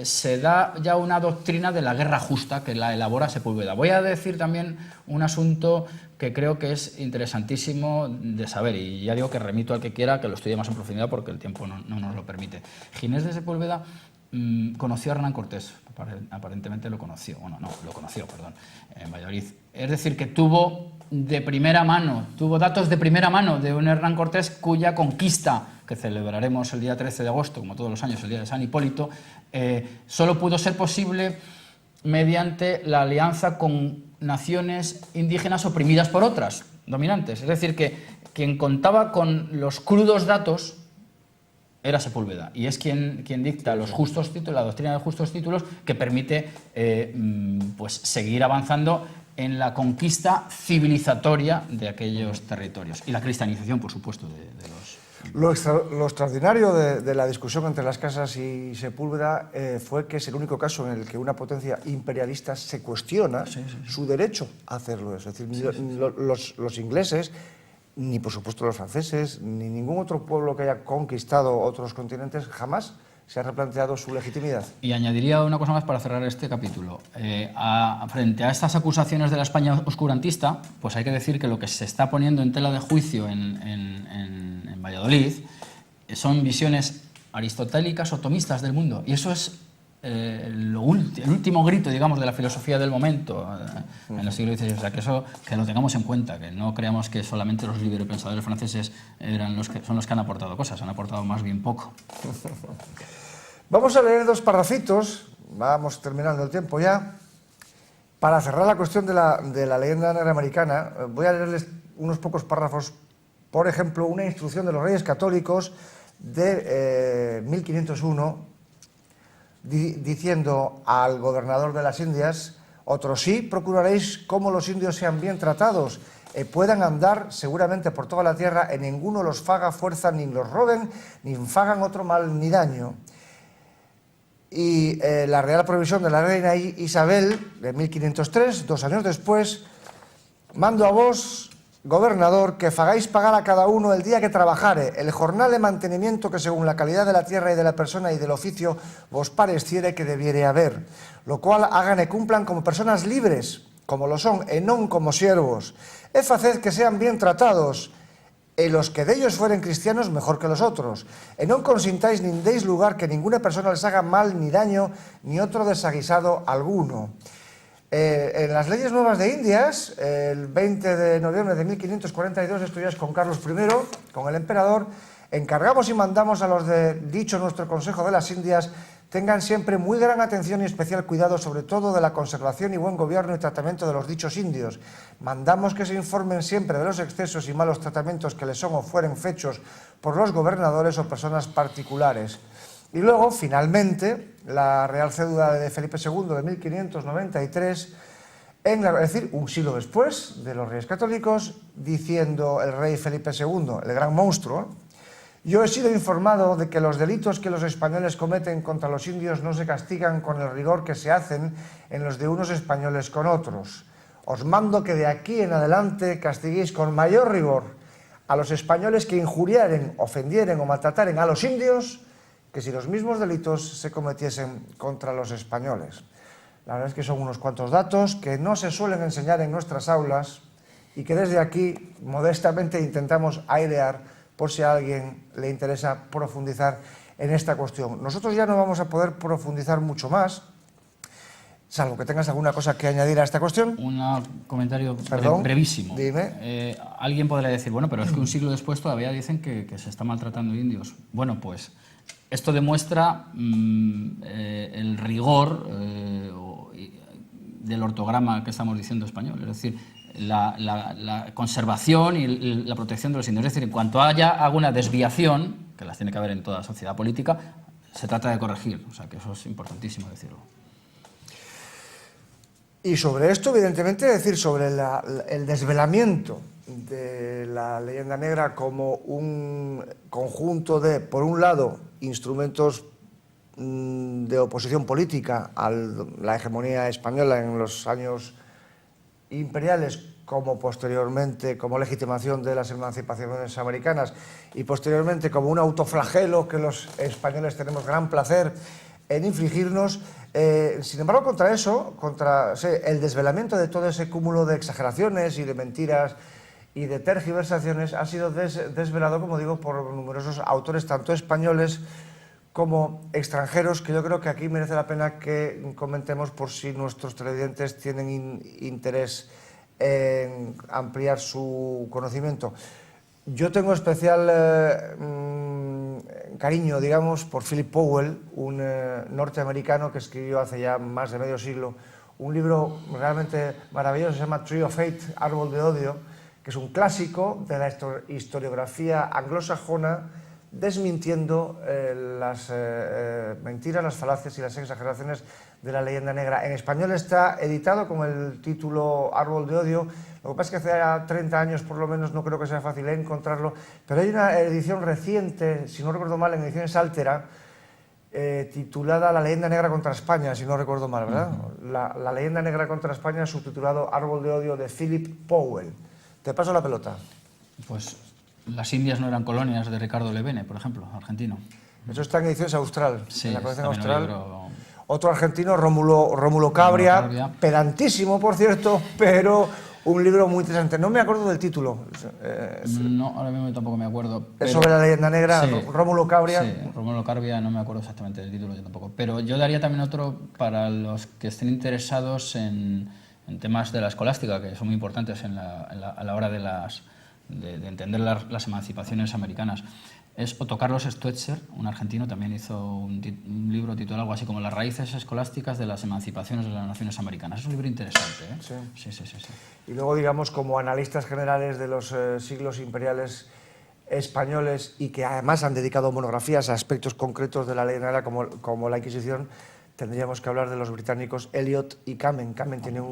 se da ya una doctrina de la guerra justa que la elabora Sepúlveda. Voy a decir también un asunto que creo que es interesantísimo de saber, y ya digo que remito al que quiera que lo estudie más en profundidad porque el tiempo no nos lo permite. Ginés de Sepúlveda conoció a Hernán Cortés, aparentemente lo conoció, en Valladolid. Es decir, que tuvo datos de primera mano de un Hernán Cortés cuya conquista, que celebraremos el día 13 de agosto, como todos los años, el día de San Hipólito, solo pudo ser posible mediante la alianza con naciones indígenas oprimidas por otras, dominantes. Es decir, que quien contaba con los crudos datos era Sepúlveda, y es quien dicta los justos títulos, la doctrina de justos títulos, que permite pues seguir avanzando en la conquista civilizatoria de aquellos territorios, y la cristianización, por supuesto, de los... Lo extraordinario de la discusión entre Las Casas y Sepúlveda fue que es el único caso en el que una potencia imperialista se cuestiona su derecho a hacerlo. Es decir, los ingleses ni por supuesto los franceses, ni ningún otro pueblo que haya conquistado otros continentes, jamás se ha replanteado su legitimidad. Y añadiría una cosa más para cerrar este capítulo. Frente a estas acusaciones de la España oscurantista, pues hay que decir que lo que se está poniendo en tela de juicio en Valladolid son visiones aristotélicas o tomistas del mundo. Y eso es el último grito, digamos, de la filosofía del momento en el siglo XVI. O sea, que eso que lo tengamos en cuenta, que no creamos que solamente los librepensadores franceses son los que han aportado cosas, han aportado más bien poco. Vamos a leer dos parrafitos, vamos terminando el tiempo ya. Para cerrar la cuestión de la leyenda negra americana, voy a leerles unos pocos párrafos. Por ejemplo, una instrucción de los Reyes Católicos de 1501, diciendo al gobernador de las Indias: otros sí procuraréis como los indios sean bien tratados, puedan andar seguramente por toda la tierra, en ninguno los faga fuerza, ni los roben, ni fagan otro mal ni daño. Y la real provisión de la reina Isabel, de 1503, 2 años después: mando a vos, gobernador, que fagáis pagar a cada uno el día que trabajare, el jornal de mantenimiento que según la calidad de la tierra y de la persona y del oficio vos pareciere que debiere haber, lo cual hagan y cumplan como personas libres, como lo son, e non como siervos. Faced que sean bien tratados, e los que dellos fueren cristianos mejor que los otros, e non consintáis nin deis lugar que ninguna persona les haga mal ni daño, ni otro desaguisado alguno. En las leyes nuevas de Indias, el 20 de noviembre de 1542, estudiadas con Carlos I, con el emperador, encargamos y mandamos a los de dicho nuestro Consejo de las Indias tengan siempre muy gran atención y especial cuidado, sobre todo de la conservación y buen gobierno y tratamiento de los dichos indios. Mandamos que se informen siempre de los excesos y malos tratamientos que les son o fueren fechos por los gobernadores o personas particulares. Y luego, finalmente, la Real Cédula de Felipe II de 1593, es decir, un siglo después de los Reyes Católicos, diciendo el rey Felipe II, el gran monstruo: yo he sido informado de que los delitos que los españoles cometen contra los indios no se castigan con el rigor que se hacen en los de unos españoles con otros. Os mando que de aquí en adelante castiguéis con mayor rigor a los españoles que injuriaren, ofendieren o maltrataren a los indios, que si los mismos delitos se cometiesen contra los españoles. La verdad es que son unos cuantos datos que no se suelen enseñar en nuestras aulas y que desde aquí modestamente intentamos airear por si a alguien le interesa profundizar en esta cuestión. Nosotros ya no vamos a poder profundizar mucho más, salvo que tengas alguna cosa que añadir a esta cuestión. Un comentario brevísimo. Dime. Alguien podría decir, bueno, pero es que un siglo después todavía dicen que se está maltratando indios. Bueno, pues esto demuestra el rigor del ortograma que estamos diciendo español, es decir, la conservación y la protección de los indios. Es decir, en cuanto haya alguna desviación, que las tiene que haber en toda sociedad política, se trata de corregir. O sea, que eso es importantísimo decirlo. Y sobre esto, evidentemente, decir sobre el desvelamiento de la leyenda negra como un conjunto de, por un lado, instrumentos de oposición política a la hegemonía española en los años imperiales, como posteriormente como legitimación de las emancipaciones americanas y posteriormente como un autoflagelo que los españoles tenemos gran placer en infligirnos. Sin embargo, contra eso, contra el desvelamiento de todo ese cúmulo de exageraciones y de mentiras y de tergiversaciones, ha sido desvelado, como digo, por numerosos autores, tanto españoles como extranjeros, que yo creo que aquí merece la pena que comentemos por si nuestros televidentes tienen interés en ampliar su conocimiento. Yo tengo especial cariño, digamos, por Philip Powell, un norteamericano que escribió hace ya más de medio siglo un libro realmente maravilloso, se llama Tree of Hate, Árbol de Odio, que es un clásico de la historiografía anglosajona, desmintiendo las mentiras, las falacias y las exageraciones de la leyenda negra. En español está editado con el título Árbol de Odio. Lo que pasa es que hace ya 30 años por lo menos no creo que sea fácil encontrarlo, pero hay una edición reciente, si no recuerdo mal, en ediciones Altera, titulada La leyenda negra contra España, si no recuerdo mal, ¿verdad? La leyenda negra contra España, subtitulado Árbol de Odio, de Philip Powell. Te paso la pelota. Pues Las Indias no eran colonias, de Ricardo Levene, por ejemplo, argentino. Eso está en Ediciones Austral, Sí, en la es colección también un Austral. libro... Otro argentino, Rómulo Cabria, pedantísimo, por cierto, pero un libro muy interesante. No me acuerdo del título. No, ahora mismo tampoco me acuerdo. Es sobre la leyenda negra, sí, Rómulo Cabria. Sí, Rómulo Cabria, no me acuerdo exactamente del título, yo tampoco. Pero yo daría también otro para los que estén interesados en temas de la escolástica, que son muy importantes a la hora de entender las emancipaciones americanas. Es Otto Carlos Stoetzer, un argentino, también hizo un libro titulado algo así como Las raíces escolásticas de las emancipaciones de las naciones americanas. Es un libro interesante, ¿eh? Sí. Sí. Y luego, digamos, como analistas generales de los siglos imperiales españoles y que además han dedicado monografías a aspectos concretos de la ley negra como la Inquisición, tendríamos que hablar de los británicos Eliot y Kamen. Kamen tiene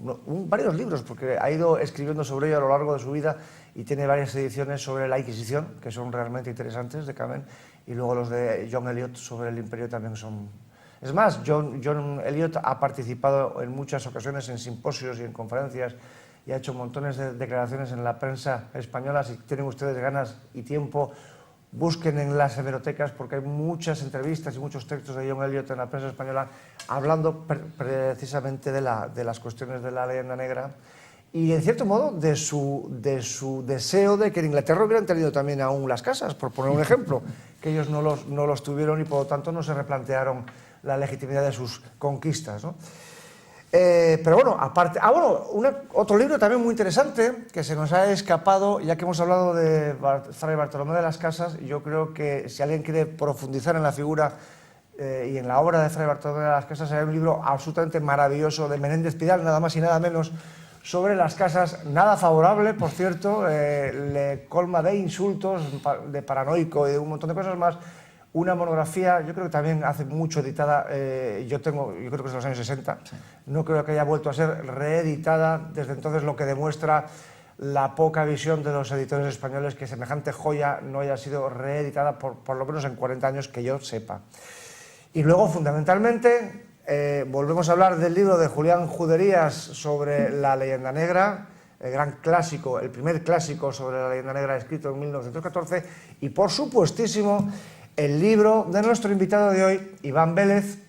varios libros porque ha ido escribiendo sobre ello a lo largo de su vida y tiene varias ediciones sobre la Inquisición, que son realmente interesantes, de Kamen, y luego los de John Eliot sobre el Imperio también son... Es más, John Eliot ha participado en muchas ocasiones en simposios y en conferencias y ha hecho montones de declaraciones en la prensa española. Si tienen ustedes ganas y tiempo, busquen en las hemerotecas porque hay muchas entrevistas y muchos textos de John Eliot en la prensa española hablando precisamente de las cuestiones de la leyenda negra y, en cierto modo, de su deseo de que en Inglaterra hubieran tenido también aún las casas, por poner un ejemplo, que ellos no los tuvieron y, por lo tanto, no se replantearon la legitimidad de sus conquistas, ¿no? Pero bueno, aparte... otro libro también muy interesante que se nos ha escapado, ya que hemos hablado de Fray Bartolomé de las Casas. Yo creo que si alguien quiere profundizar en la figura y en la obra de Fray Bartolomé de las Casas, hay un libro absolutamente maravilloso de Menéndez Pidal, nada más y nada menos, sobre las casas, nada favorable, por cierto, le colma de insultos, de paranoico y de un montón de cosas más. Una monografía, yo creo que también hace mucho editada, yo creo que es de los años 60, sí. No creo que haya vuelto a ser reeditada desde entonces, lo que demuestra la poca visión de los editores españoles que semejante joya no haya sido reeditada por lo menos en 40 años que yo sepa. Y luego, fundamentalmente, volvemos a hablar del libro de Julián Juderías sobre la leyenda negra, el gran clásico, el primer clásico sobre la leyenda negra escrito en 1914, y por supuestísimo el libro de nuestro invitado de hoy, Iván Vélez,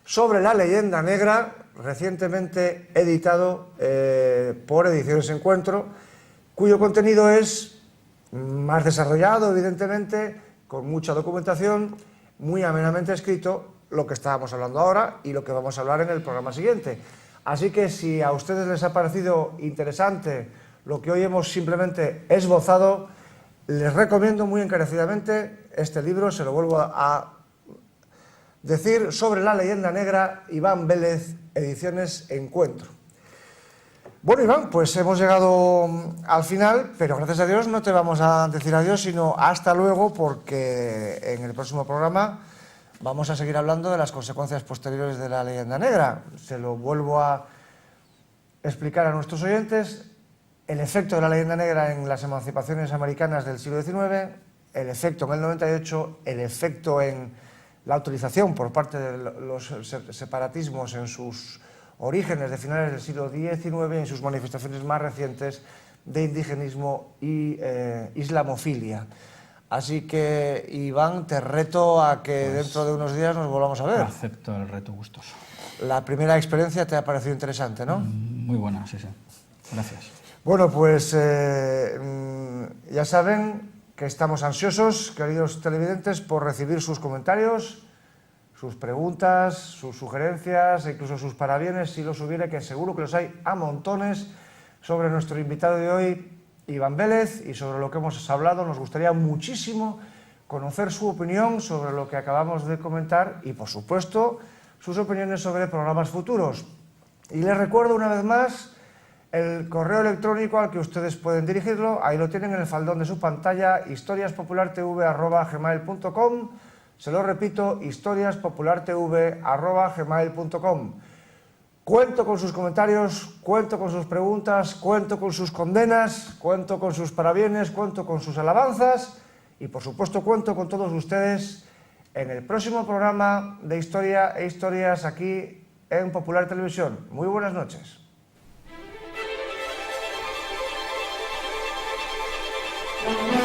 sobre la leyenda negra, recientemente editado por Ediciones Encuentro, cuyo contenido es más desarrollado, evidentemente, con mucha documentación, muy amenamente escrito, lo que estábamos hablando ahora y lo que vamos a hablar en el programa siguiente. Así que si a ustedes les ha parecido interesante lo que hoy hemos simplemente esbozado, les recomiendo muy encarecidamente este libro, se lo vuelvo a decir, sobre la leyenda negra, Iván Vélez, Ediciones Encuentro. Bueno, Iván, pues hemos llegado al final, pero gracias a Dios no te vamos a decir adiós, sino hasta luego, porque en el próximo programa vamos a seguir hablando de las consecuencias posteriores de la leyenda negra. Se lo vuelvo a explicar a nuestros oyentes: el efecto de la leyenda negra en las emancipaciones americanas del siglo XIX, el efecto en el 98, el efecto en la autorización por parte de los separatismos en sus orígenes de finales del siglo XIX y en sus manifestaciones más recientes de indigenismo y islamofilia. Así que, Iván, te reto a que dentro de unos días nos volvamos a ver. Acepto el reto gustoso. La primera experiencia te ha parecido interesante, ¿no? Muy buena, sí. Gracias. Bueno, pues ya saben que estamos ansiosos, queridos televidentes, por recibir sus comentarios, sus preguntas, sus sugerencias, e incluso sus parabienes, si los hubiere, que seguro que los hay a montones, sobre nuestro invitado de hoy, Iván Vélez, y sobre lo que hemos hablado. Nos gustaría muchísimo conocer su opinión sobre lo que acabamos de comentar y, por supuesto, sus opiniones sobre programas futuros. Y les recuerdo una vez más el correo electrónico al que ustedes pueden dirigirlo. Ahí lo tienen en el faldón de su pantalla: historiaspopulartv@gmail.com. Se lo repito: historiaspopulartv@gmail.com. Cuento con sus comentarios, cuento con sus preguntas, cuento con sus condenas, cuento con sus parabienes, cuento con sus alabanzas y, por supuesto, cuento con todos ustedes en el próximo programa de Historia e Historias aquí en Popular Televisión. Muy buenas noches. Adiós.